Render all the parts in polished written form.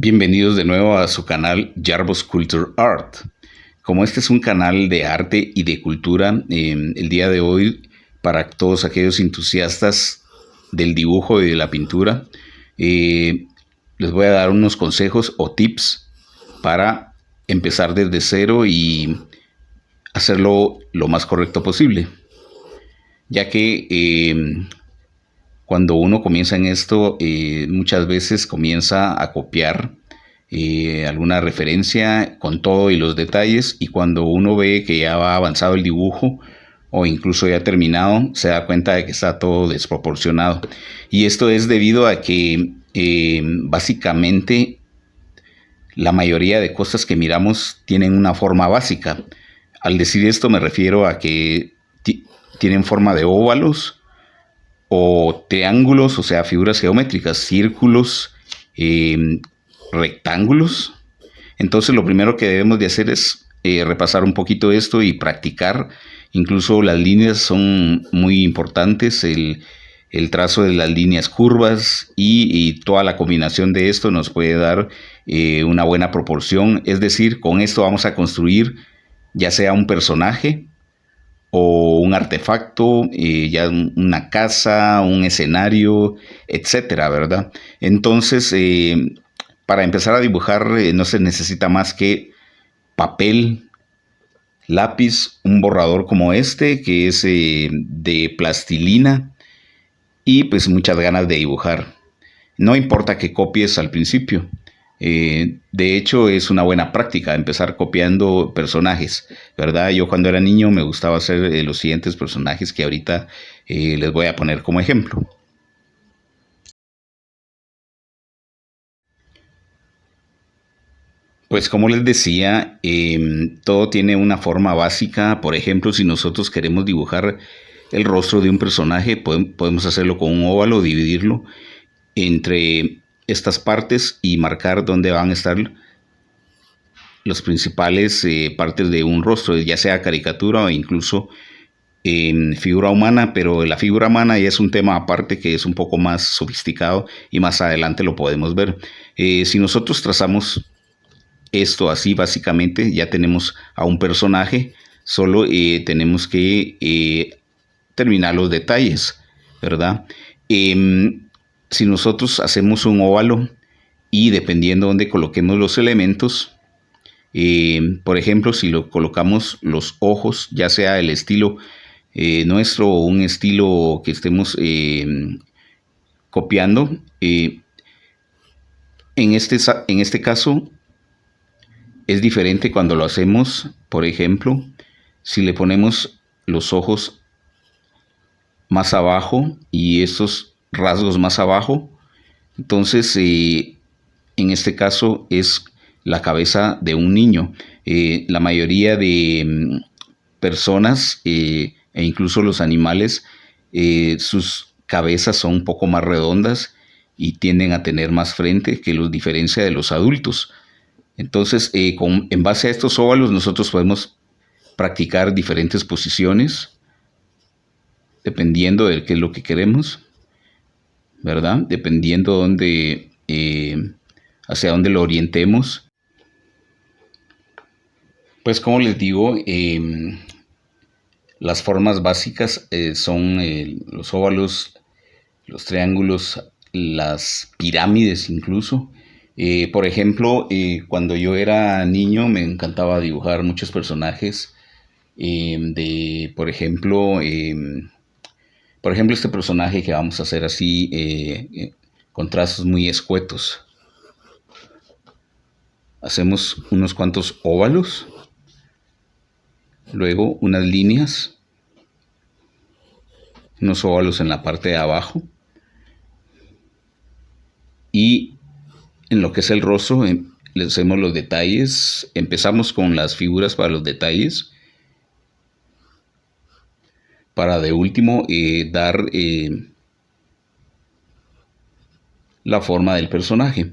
Bienvenidos de nuevo a su canal Jarbo's Culture Art. Como este es un canal de arte y de cultura, el día de hoy, para todos aquellos entusiastas del dibujo y de la pintura, les voy a dar unos consejos o tips para empezar desde cero y hacerlo lo más correcto posible. Ya que cuando uno comienza en esto, muchas veces comienza a copiar alguna referencia con todo y los detalles, y cuando uno ve que ya va avanzado el dibujo o incluso ya terminado, se da cuenta de que está todo desproporcionado. Y esto es debido a que básicamente la mayoría de cosas que miramos tienen una forma básica. Al decir esto me refiero a que tienen forma de óvalos o triángulos, o sea, figuras geométricas, círculos, rectángulos. Entonces lo primero que debemos de hacer es repasar un poquito esto y practicar. Incluso las líneas son muy importantes, el trazo de las líneas curvas y toda la combinación de esto nos puede dar una buena proporción. Es decir, con esto vamos a construir ya sea un personaje o un artefacto, ya una casa, un escenario, etcétera, ¿verdad? Entonces, para empezar a dibujar no se necesita más que papel, lápiz, un borrador como este, que es de plastilina, y pues muchas ganas de dibujar. No importa que copies al principio. De hecho, es una buena práctica empezar copiando personajes, ¿verdad? Yo cuando era niño me gustaba hacer los siguientes personajes que ahorita les voy a poner como ejemplo. Pues como les decía, todo tiene una forma básica. Por ejemplo, si nosotros queremos dibujar el rostro de un personaje, podemos hacerlo con un óvalo, dividirlo entre estas partes y marcar dónde van a estar las principales partes de un rostro, ya sea caricatura o incluso figura humana, pero la figura humana ya es un tema aparte que es un poco más sofisticado y más adelante lo podemos ver. Si nosotros trazamos esto así, básicamente ya tenemos a un personaje, solo tenemos que terminar los detalles, ¿verdad? Si nosotros hacemos un óvalo y dependiendo de dónde coloquemos los elementos, por ejemplo, si lo colocamos los ojos, ya sea el estilo nuestro o un estilo que estemos copiando, en este caso es diferente cuando lo hacemos. Por ejemplo, si le ponemos los ojos más abajo y estos rasgos más abajo, entonces en este caso es la cabeza de un niño. La mayoría de personas e incluso los animales, sus cabezas son un poco más redondas y tienden a tener más frente, que los diferencia de los adultos. Entonces, en base a estos óvalos, nosotros podemos practicar diferentes posiciones dependiendo de qué es lo que queremos, ¿verdad? Dependiendo dónde, hacia dónde lo orientemos. Pues como les digo, las formas básicas son los óvalos, los triángulos, las pirámides incluso. Por ejemplo, cuando yo era niño me encantaba dibujar muchos personajes por ejemplo, este personaje que vamos a hacer así con trazos muy escuetos. Hacemos unos cuantos óvalos, luego unas líneas, unos óvalos en la parte de abajo y en lo que es el rostro le hacemos los detalles. Empezamos con las figuras para los detalles, para de último dar la forma del personaje.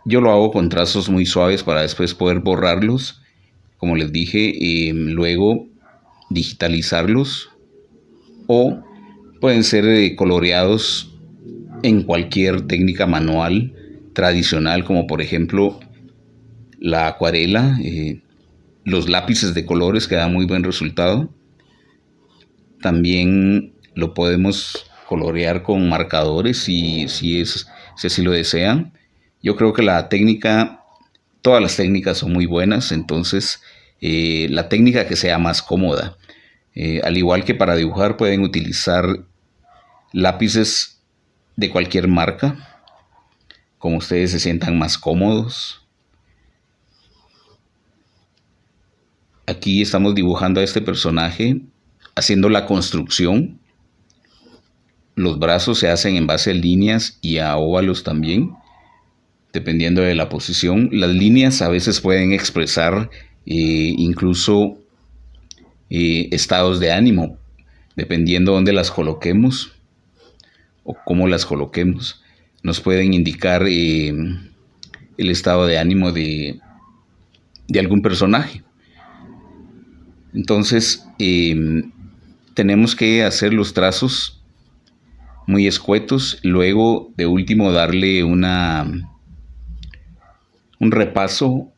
Yo lo hago con trazos muy suaves para después poder borrarlos, como les dije, luego digitalizarlos, o pueden ser coloreados en cualquier técnica manual tradicional, como por ejemplo la acuarela, los lápices de colores que dan muy buen resultado. También lo podemos colorear con marcadores si así lo desean. Yo creo que todas las técnicas son muy buenas, entonces la técnica que sea más cómoda. Al igual que para dibujar pueden utilizar lápices de cualquier marca, como ustedes se sientan más cómodos. Aquí estamos dibujando a este personaje, haciendo la construcción. Los brazos se hacen en base a líneas y a óvalos también, dependiendo de la posición. Las líneas a veces pueden expresar incluso estados de ánimo, dependiendo de dónde las coloquemos o cómo las coloquemos. Nos pueden indicar el estado de ánimo de algún personaje. Entonces, tenemos que hacer los trazos muy escuetos. Luego, de último, darle un repaso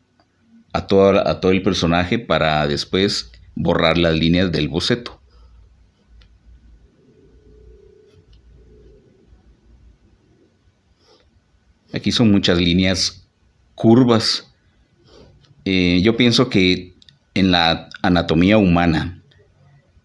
a todo el personaje para después borrar las líneas del boceto. Aquí son muchas líneas curvas. Yo pienso que en la anatomía humana,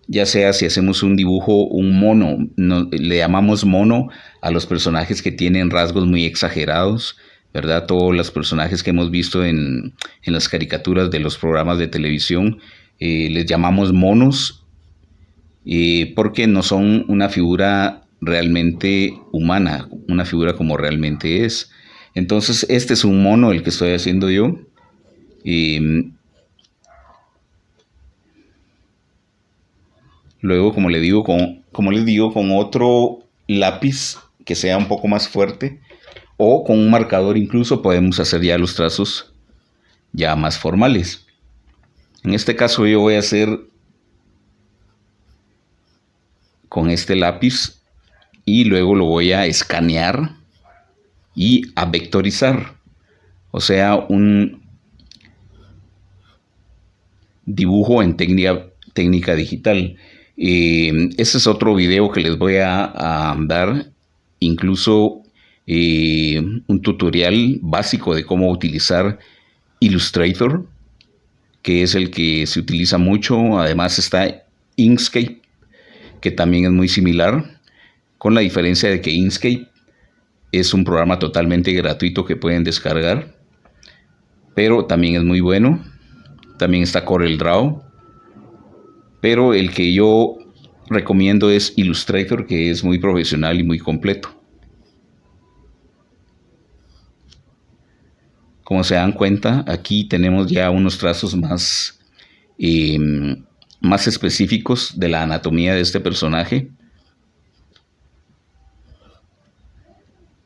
ya sea si hacemos un dibujo, un mono, le llamamos mono a los personajes que tienen rasgos muy exagerados, ¿verdad? Todos los personajes que hemos visto en las caricaturas de los programas de televisión, les llamamos monos porque no son una figura realmente humana, una figura como realmente es. Entonces, este es un mono el que estoy haciendo yo. Luego, como les digo, con otro lápiz que sea un poco más fuerte o con un marcador incluso podemos hacer ya los trazos ya más formales. En este caso yo voy a hacer con este lápiz y luego lo voy a escanear y a vectorizar, o sea, un dibujo en técnica digital. Ese es otro video que les voy a dar, incluso un tutorial básico de cómo utilizar Illustrator, que es el que se utiliza mucho. Además está Inkscape, que también es muy similar, con la diferencia de que Inkscape es un programa totalmente gratuito que pueden descargar, pero también es muy bueno. También está CorelDRAW, pero el que yo recomiendo es Illustrator, que es muy profesional y muy completo. Como se dan cuenta, aquí tenemos ya unos trazos más específicos de la anatomía de este personaje.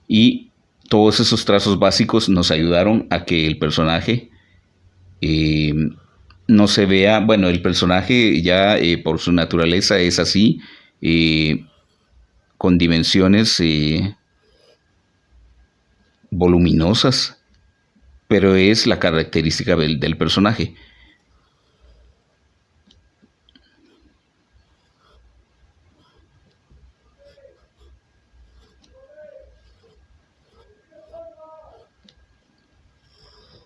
Y todos esos trazos básicos nos ayudaron a que el personaje no se vea, bueno, el personaje ya por su naturaleza es así, con dimensiones voluminosas, pero es la característica del personaje.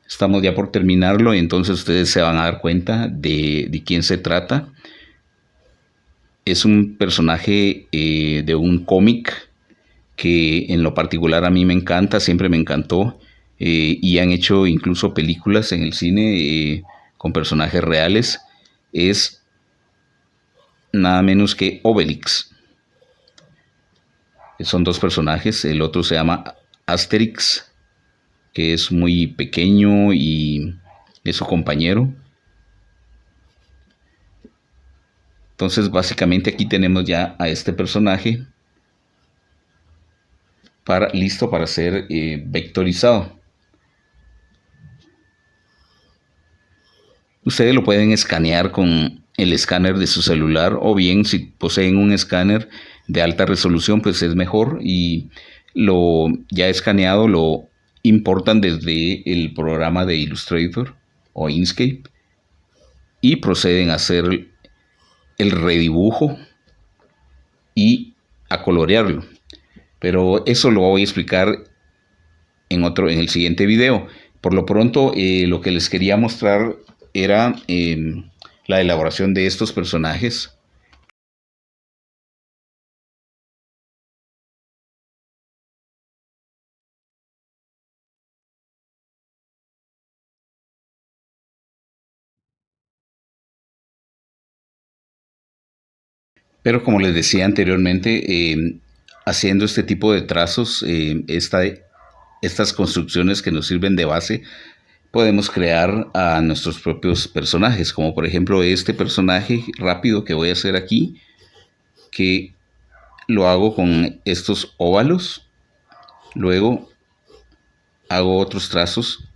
Estamos ya por terminarlo y entonces ustedes se van a dar cuenta de quién se trata. Es un personaje de un cómic que en lo particular a mí me encanta, siempre me encantó, y han hecho incluso películas en el cine con personajes reales. Es nada menos que Obelix. Son dos personajes, el otro se llama Asterix, que es muy pequeño y es su compañero. Entonces básicamente aquí tenemos ya a este personaje listo para ser vectorizado. Ustedes lo pueden escanear con el escáner de su celular, o bien si poseen un escáner de alta resolución pues es mejor, y lo ya escaneado lo importan desde el programa de Illustrator o Inkscape y proceden a hacer el redibujo y a colorearlo. Pero eso lo voy a explicar en el siguiente video. Por lo pronto, lo que les quería mostrar era la elaboración de estos personajes. Pero como les decía anteriormente, haciendo este tipo de trazos, estas construcciones que nos sirven de base, podemos crear a nuestros propios personajes, como por ejemplo este personaje rápido que voy a hacer aquí, que lo hago con estos óvalos, luego hago otros trazos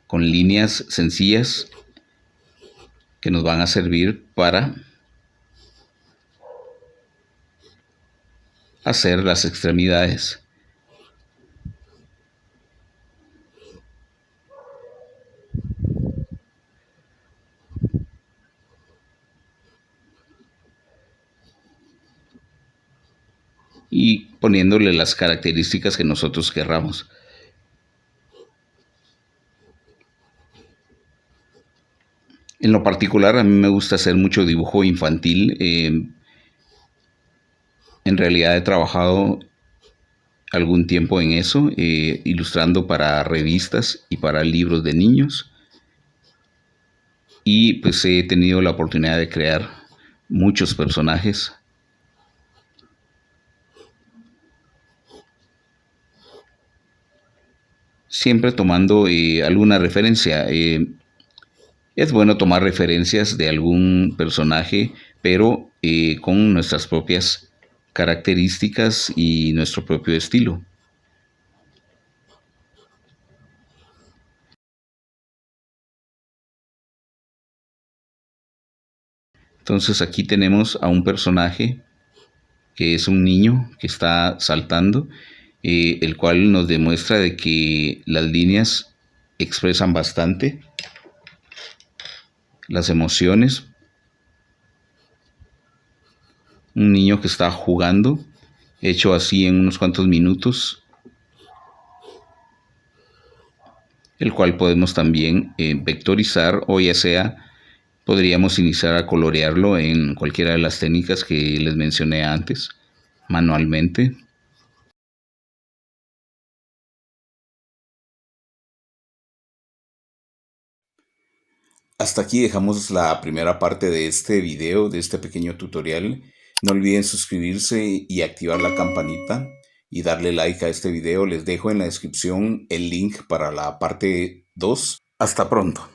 con líneas sencillas que nos van a servir para hacer las extremidades. Y poniéndole las características que nosotros querramos. En lo particular, a mí me gusta hacer mucho dibujo infantil. En realidad he trabajado algún tiempo en eso, ilustrando para revistas y para libros de niños. Y pues he tenido la oportunidad de crear muchos personajes. Siempre tomando alguna referencia. Es bueno tomar referencias de algún personaje, pero con nuestras propias características y nuestro propio estilo. Entonces aquí tenemos a un personaje que es un niño que está saltando, el cual nos demuestra de que las líneas expresan bastante las emociones. Un niño que está jugando, hecho así en unos cuantos minutos, el cual podemos también vectorizar, o ya sea podríamos iniciar a colorearlo en cualquiera de las técnicas que les mencioné antes, manualmente. Hasta aquí dejamos la primera parte de este video, de este pequeño tutorial. No olviden suscribirse y activar la campanita y darle like a este video. Les dejo en la descripción el link para la parte 2. Hasta pronto.